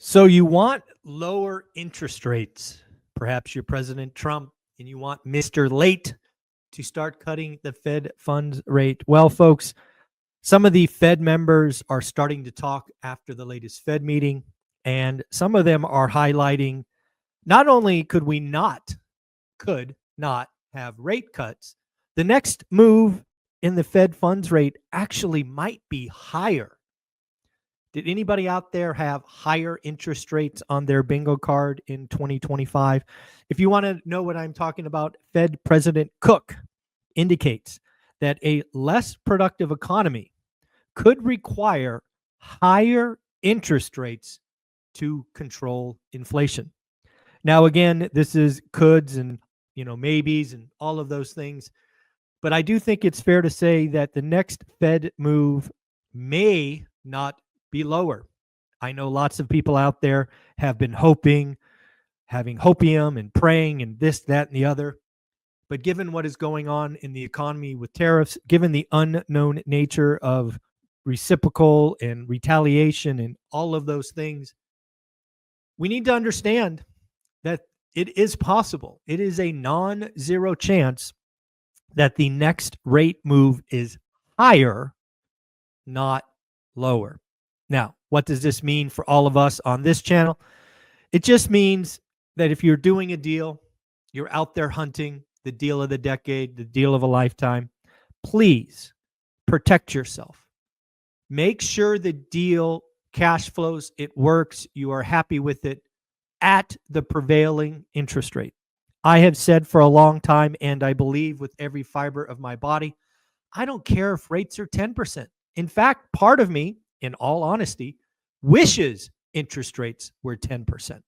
So you want lower interest rates. Perhaps you're President Trump and you want Mr. Late to start cutting the Fed funds rate. Well, folks, some of the Fed members are starting to talk after the latest Fed meeting, and some of them are highlighting not only could not have rate cuts, the next move in the Fed funds rate actually might be higher. Did anybody out there have higher interest rates on their bingo card in 2025? If you want to know what I'm talking about, Fed President Cook indicates that a less productive economy could require higher interest rates to control inflation. Now, again, this is coulds and maybes and all of those things, but I do think it's fair to say that the next Fed move may not be lower. I know lots of people out there have been hoping, having hopium and praying and this, that, and the other. But given what is going on in the economy with tariffs, given the unknown nature of reciprocal and retaliation and all of those things, we need to understand that it is possible. It is a non-zero chance that the next rate move is higher, not lower. Now, what does this mean for all of us on this channel? It just means that if you're doing a deal, you're out there hunting the deal of the decade, the deal of a lifetime, please protect yourself. Make sure the deal cash flows, it works, you are happy with it at the prevailing interest rate. I have said for a long time, and I believe with every fiber of my body, I don't care if rates are 10%. In fact, part of me, in all honesty, wishes interest rates were 10%.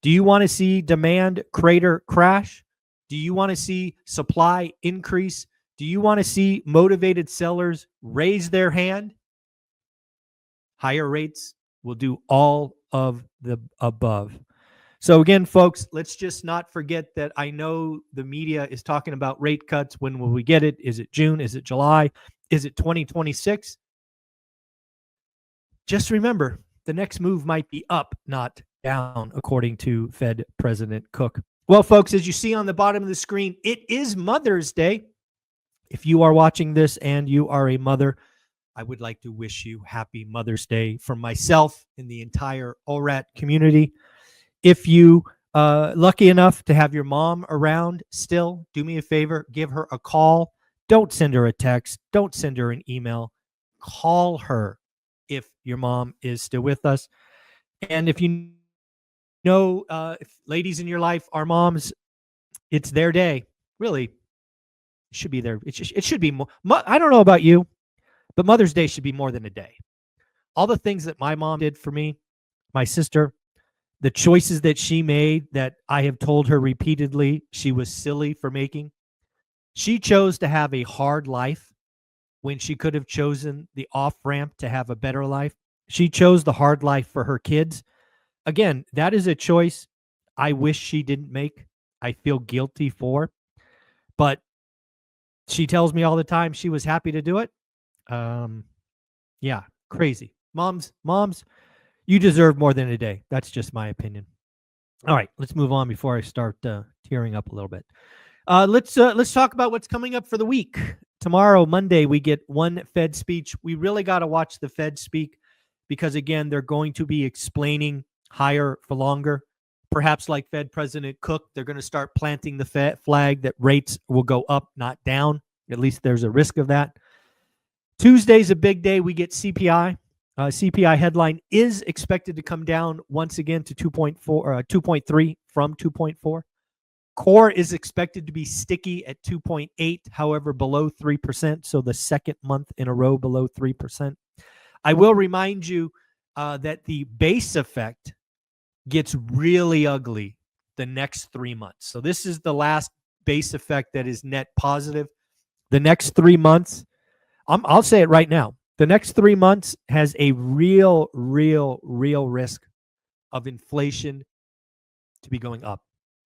Do you want to see demand crater crash? Do you want to see supply increase? Do you want to see motivated sellers raise their hand? Higher rates will do all of the above. So again, folks, let's just not forget that I know the media is talking about rate cuts. When will we get it? Is it June? Is it July? Is it 2026? Just remember, the next move might be up, not down, according to Fed President Cook. Well, folks, as you see on the bottom of the screen, it is Mother's Day. If you are watching this and you are a mother, I would like to wish you happy Mother's Day from myself and the entire ORAT community. If you lucky enough to have your mom around still, do me a favor, give her a call. Don't send her a text. Don't send her an email. Call her if your mom is still with us. And if you know, if ladies in your life are moms, it's their day. Really, it should be there. It should be more. I don't know about you, but Mother's Day should be more than a day. All the things that my mom did for me, my sister, the choices that she made that I have told her repeatedly she was silly for making. She chose to have a hard life when she could have chosen the off-ramp to have a better life. She chose the hard life for her kids. Again, that is a choice I wish she didn't make. I feel guilty for. But she tells me all the time she was happy to do it. Yeah, crazy. Moms, you deserve more than a day. That's just my opinion. All right, let's move on before I start tearing up a little bit. Let's talk about what's coming up for the week. Tomorrow, Monday, we get one Fed speech. We really got to watch the Fed speak because, again, they're going to be explaining higher for longer. Perhaps like Fed President Cook, they're going to start planting the Fed flag that rates will go up, not down. At least there's a risk of that. Tuesday's a big day. We get CPI. CPI headline is expected to come down once again to 2.3 from 2.4. Core is expected to be sticky at 2.8, however, below 3%. So the second month in a row below 3%. I will remind you that the base effect gets really ugly the next 3 months. So this is the last base effect that is net positive. The next 3 months, I'll say it right now. The next 3 months has a real risk of inflation to be going up,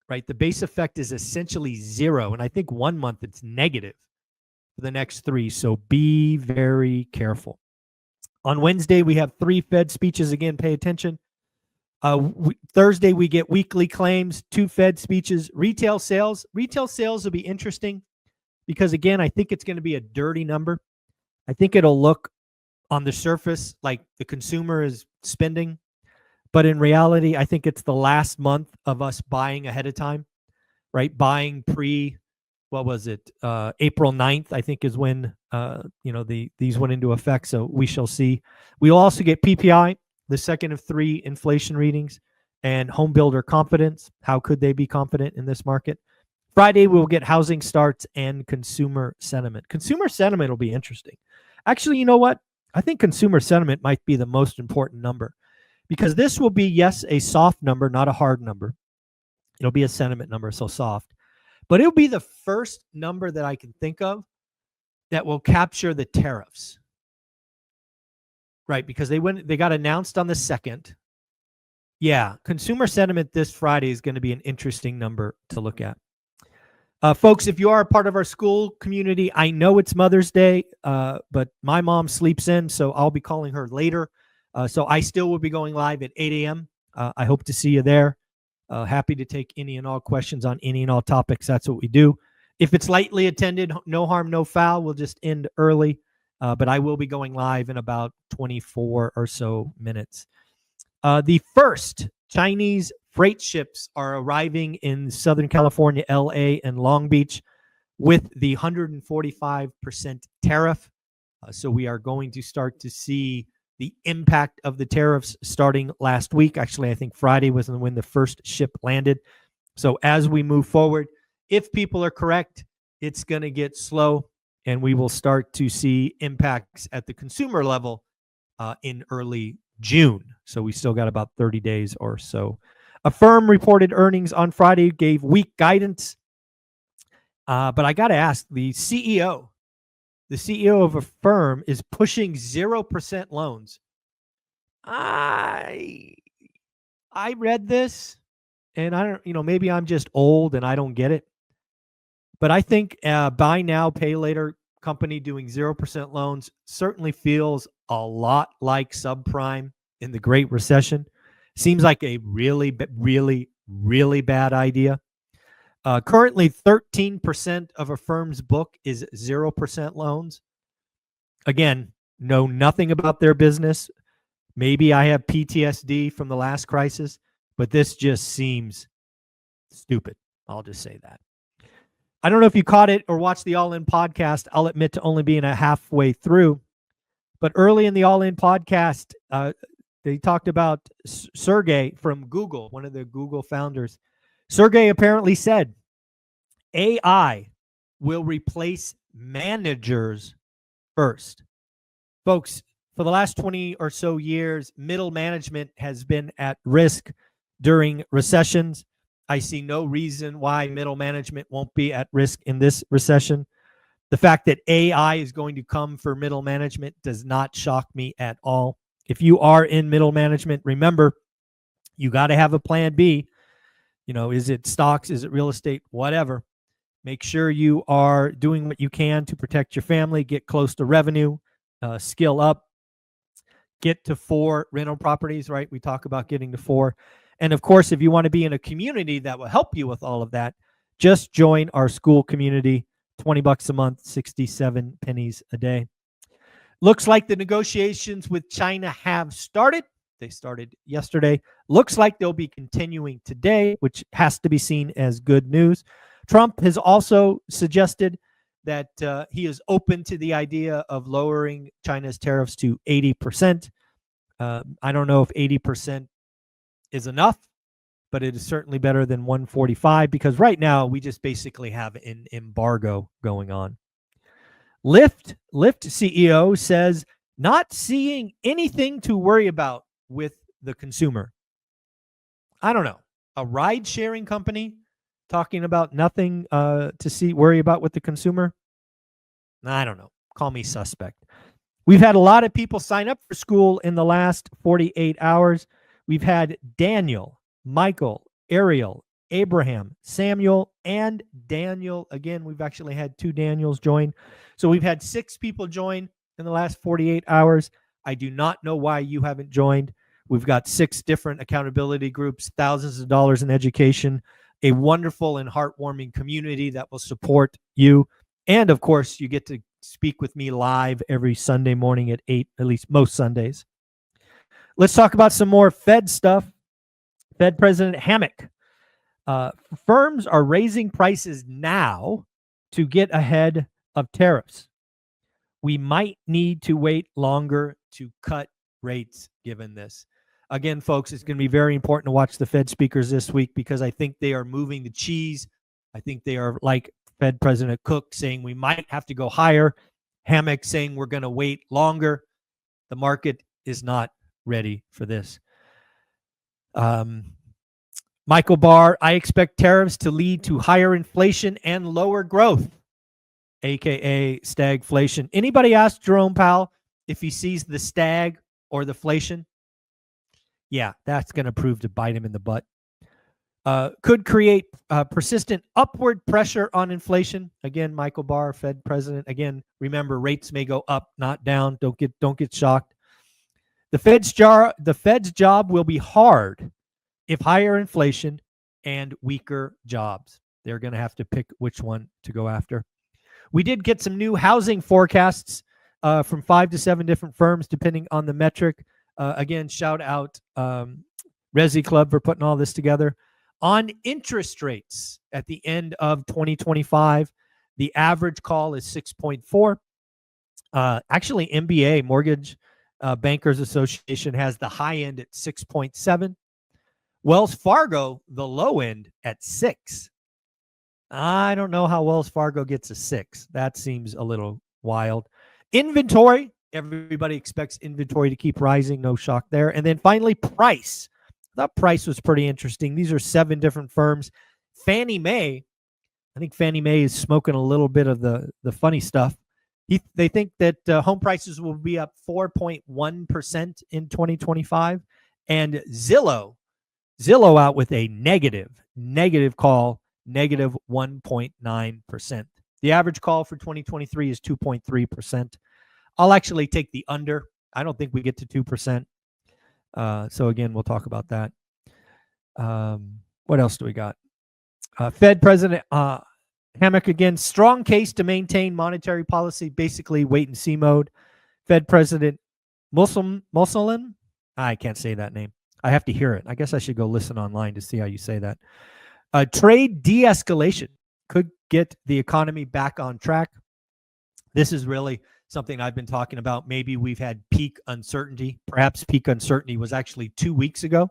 right? The base effect is essentially zero. And I think 1 month it's negative for the next three. So be very careful. On Wednesday, we have three Fed speeches. Again, pay attention. Thursday, we get weekly claims, 2 Fed speeches, retail sales. Retail sales will be interesting because, again, I think it's going to be a dirty number. I think it'll look on the surface like the consumer is spending. But in reality, I think it's the last month of us buying ahead of time, right? Buying what was it? April 9th, I think, is when these went into effect. So we shall see. We'll also get PPI, the second of 3 inflation readings, and home builder confidence. How could they be confident in this market? Friday, we'll get housing starts and consumer sentiment. Consumer sentiment will be interesting. Actually, you know what? I think consumer sentiment might be the most important number because this will be, yes, a soft number, not a hard number. It'll be a sentiment number, so soft. But it'll be the first number that I can think of that will capture the tariffs. Right, because they got announced on the 2nd. Yeah, consumer sentiment this Friday is going to be an interesting number to look at. Folks, if you are a part of our school community, I know it's Mother's Day, but my mom sleeps in, so I'll be calling her later. So I still will be going live at 8 a.m. I hope to see you there. Happy to take any and all questions on any and all topics. That's what we do. If it's lightly attended, no harm, no foul. We'll just end early. But I will be going live in about 24 or so minutes. The first Chinese freight ships are arriving in Southern California, LA, and Long Beach with the 145% tariff. So we are going to start to see the impact of the tariffs starting last week. Actually, I think Friday was when the first ship landed. So as we move forward, if people are correct, it's going to get slow, and we will start to see impacts at the consumer level in early June. So we still got about 30 days or so. Affirm reported earnings on Friday, gave weak guidance. But I got to ask, the CEO of Affirm is pushing 0% loans. I read this, and I don't, maybe I'm just old and I don't get it. But I think buy now, pay later company doing 0% loans certainly feels a lot like subprime in the Great Recession. Seems like a really, really, really bad idea. Currently, 13% of a firm's book is 0% loans. Again, know nothing about their business. Maybe I have PTSD from the last crisis, but this just seems stupid. I'll just say that. I don't know if you caught it or watched the All In podcast. I'll admit to only being a halfway through. But early in the All In podcast, they talked about Sergey from Google, one of the Google founders. Sergey apparently said AI will replace managers first. Folks, for the last 20 or so years, middle management has been at risk during recessions. I see no reason why middle management won't be at risk in this recession. The fact that AI is going to come for middle management does not shock me at all. If you are in middle management, remember, you got to have a plan B. Is it stocks? Is it real estate? Whatever. Make sure you are doing what you can to protect your family, get close to revenue, skill up, get to 4 rental properties, right? We talk about getting to 4. And of course, if you want to be in a community that will help you with all of that, just join our school community. $20 a month, 67 pennies a day. Looks like the negotiations with China have started. They started yesterday. Looks like they'll be continuing today, which has to be seen as good news. Trump has also suggested that he is open to the idea of lowering China's tariffs to 80%. I don't know if 80% is enough, but it is certainly better than 145 because right now we just basically have an embargo going on. Lyft CEO says not seeing anything to worry about with the consumer. I don't know. A ride-sharing company talking about nothing to worry about with the consumer? I don't know. Call me suspect. We've had a lot of people sign up for school in the last 48 hours. We've had Daniel, Michael, Ariel, Abraham, Samuel, and Daniel. Again, we've actually had 2 Daniels join. So we've had 6 people join in the last 48 hours. I do not know why you haven't joined. We've got 6 different accountability groups, thousands of dollars in education, a wonderful and heartwarming community that will support you. And of course, you get to speak with me live every Sunday morning at 8, at least most Sundays. Let's talk about some more Fed stuff. Fed President Hammack. Firms are raising prices now to get ahead of tariffs. We might need to wait longer to cut rates given this. Again, folks, it's going to be very important to watch the Fed speakers this week because I think they are moving the cheese. I think they are like Fed President Cook saying we might have to go higher. Hammack saying we're going to wait longer. The market is not ready for this. Michael Barr, I expect tariffs to lead to higher inflation and lower growth, aka stagflation. Anybody ask Jerome Powell if he sees the stag or the inflation? Yeah, that's going to prove to bite him in the butt. Could create persistent upward pressure on inflation. Again, Michael Barr, Fed president. Again, remember rates may go up, not down. Don't get shocked. The Fed's job will be hard if higher inflation and weaker jobs. They're going to have to pick which one to go after. We did get some new housing forecasts from 5 to 7 different firms, depending on the metric. Again, shout out Resi Club for putting all this together. On interest rates at the end of 2025, the average call is 6.4. Actually, MBA, Mortgage Bankers Association, has the high end at 6.7. Wells Fargo, the low end at 6. I don't know how Wells Fargo gets a 6. That seems a little wild. Inventory, everybody expects inventory to keep rising. No shock there. And then finally, price. I thought price was pretty interesting. These are 7 different firms. Fannie Mae, I think Fannie Mae is smoking a little bit of the funny stuff. They think that home prices will be up 4.1% in 2025. And Zillow out with a negative call, negative 1.9%. The average call for 2023 is 2.3%. I'll actually take the under. I don't think we get to 2%. So again, we'll talk about that. What else do we got? Fed President Hammack again, strong case to maintain monetary policy, basically wait and see mode. Fed President Muslim, I can't say that name. I have to hear it. I guess I should go listen online to see how you say that. Trade de-escalation could get the economy back on track. This is really something I've been talking about. Maybe we've had peak uncertainty. Perhaps peak uncertainty was actually 2 weeks ago,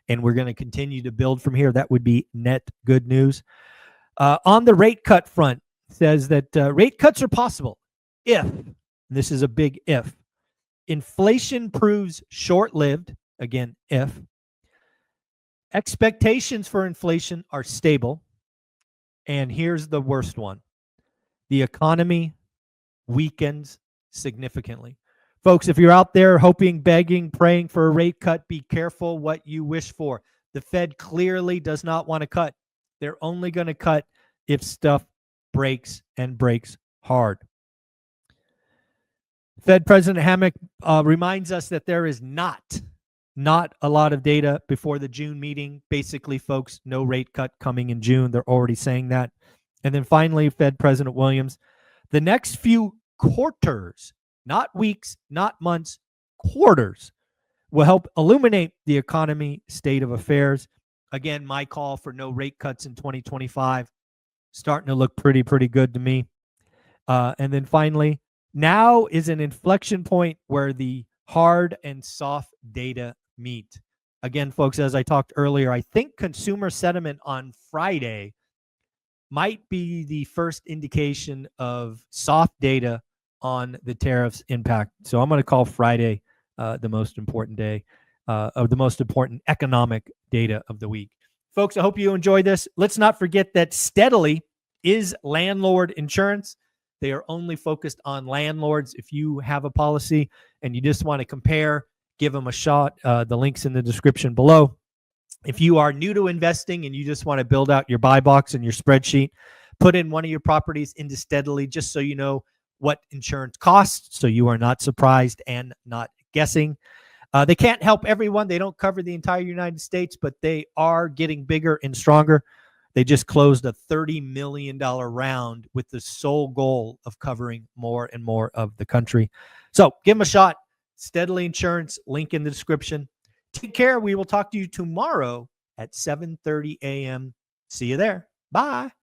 and we're going to continue to build from here. That would be net good news. On the rate cut front, says that rate cuts are possible if, and this is a big if, inflation proves short-lived, again, if, expectations for inflation are stable, and here's the worst one, the economy weakens significantly. Folks, if you're out there hoping, begging, praying for a rate cut, be careful what you wish for. The Fed clearly does not want to cut. They're only going to cut if stuff breaks and breaks hard. Fed President Hammack reminds us that there is not a lot of data before the June meeting. Basically, folks, no rate cut coming in June. They're already saying that. And then finally, Fed President Williams, the next few quarters, not weeks, not months, quarters, will help illuminate the economy state of affairs. Again, my call for no rate cuts in 2025 starting to look pretty good to me. And then finally, now is an inflection point where the hard and soft data meet. Again, folks, as I talked earlier, I think consumer sentiment on Friday might be the first indication of soft data on the tariffs impact. So I'm going to call Friday the most important day of the most important economic data of the week. Folks, I hope you enjoyed this. Let's not forget that Steadily is landlord insurance. They are only focused on landlords. If you have a policy and you just want to compare, give them a shot. The link's in the description below. If you are new to investing and you just want to build out your buy box and your spreadsheet, put in one of your properties into Steadily just so you know what insurance costs, so you are not surprised and not guessing. They can't help everyone. They don't cover the entire United States, but they are getting bigger and stronger. They just closed a $30 million round with the sole goal of covering more and more of the country. So give them a shot. Steadily Insurance, link in the description. Take care. We will talk to you tomorrow at 7:30 a.m. See you there. Bye.